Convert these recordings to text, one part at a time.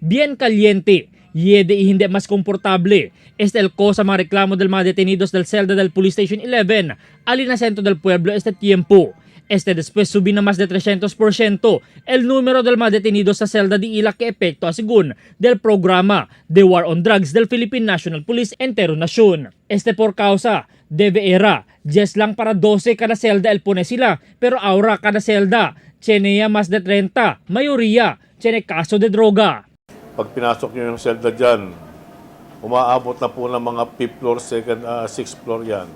bien caliente y de hindi mas komportable. Este el cosa mga reklamo del mga detenidos del celda del Police Station 11 al inacento del pueblo este tiempo. Después subí na más de 300% el número del mga detenidos sa celda di ila que epekto asigun del programa de War on Drugs del Philippine National Police entero nasyon. Por causa debe era 10 lang para 12 kada celda el pone sila, pero ahora kada celda tiene más de 30, mayoría tiene kaso de droga. Pag pinasok nyo yung selda dyan, umaabot na po ng mga 5th floor, 6th floor yan.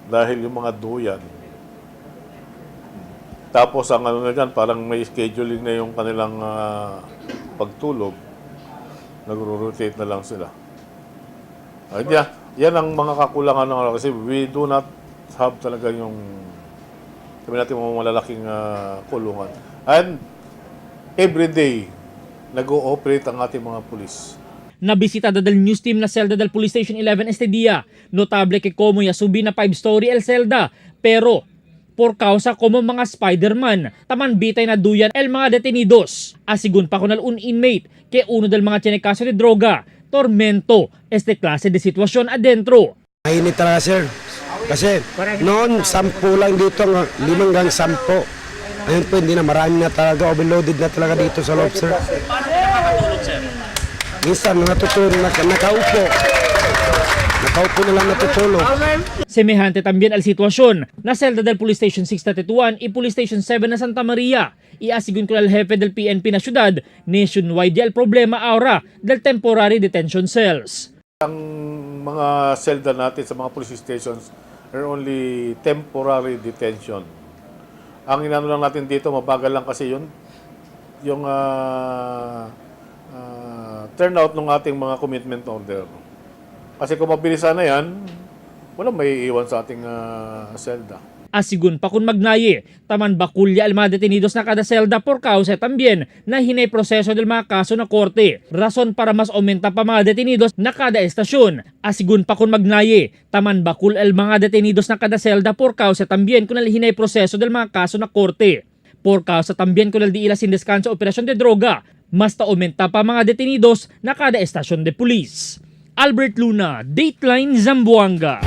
Dahil yung mga duyan. Tapos ang ano na dyan, parang may scheduling na yung kanilang pagtulog. Nagro-rotate na lang sila. Yan ang mga kakulangan ng kasi we do not have talaga yung sabi natin mga malalaking kulungan. And every day, nag-ooperate ang ating mga pulis. Nabisita del news team na celda del Police Station 11 este día. Notable que como ya subí na 5-story el celda. Pero, por causa como mga Spider-Man, taman bitay na duyan el mga detenidos. Asigun pa kunal un inmate que uno del mga tiene kaso de droga. Tormento, klase de sitwasyon adentro. Mainit talaga sir. Kasi noon 10 lang dito, 5 hanggang 10. Ayun po, hindi na, marami na talaga, overloaded na talaga dito sa loob, sir. Paano kayo nakatulog, sir? Minsan, nakaupo na lang natutulog. Semejante también al sitwasyon na celda del Police Station 631 y Police Station 7 na Santa Maria. Iasigun ko al jefe del PNP na syudad, nationwide el problema ahora del temporary detention cells. Ang mga selda natin sa mga police stations are only temporary detention. Ang inano lang natin dito, mabagal lang kasi yun, yung turnout ng ating mga commitment order. Kasi kung mabilisan na yan, walang may iiwan sa ating selda. Asigun pa kung magnaye, taman bakulya al mga detenidos na kada selda por causa también na hinay proseso del mga kaso na korte. Rason para mas aumenta pa mga detenidos na kada estasyon. Asigun pa kung magnaye, taman bakul al mga detenidos na kada selda por causa también kung hinay proseso del mga kaso na korte. Por causa también kung di ila sin descanso operasyon de droga, mas aumenta pa mga detenidos na kada estasyon de pulis. Albert Luna, Dateline Zamboanga.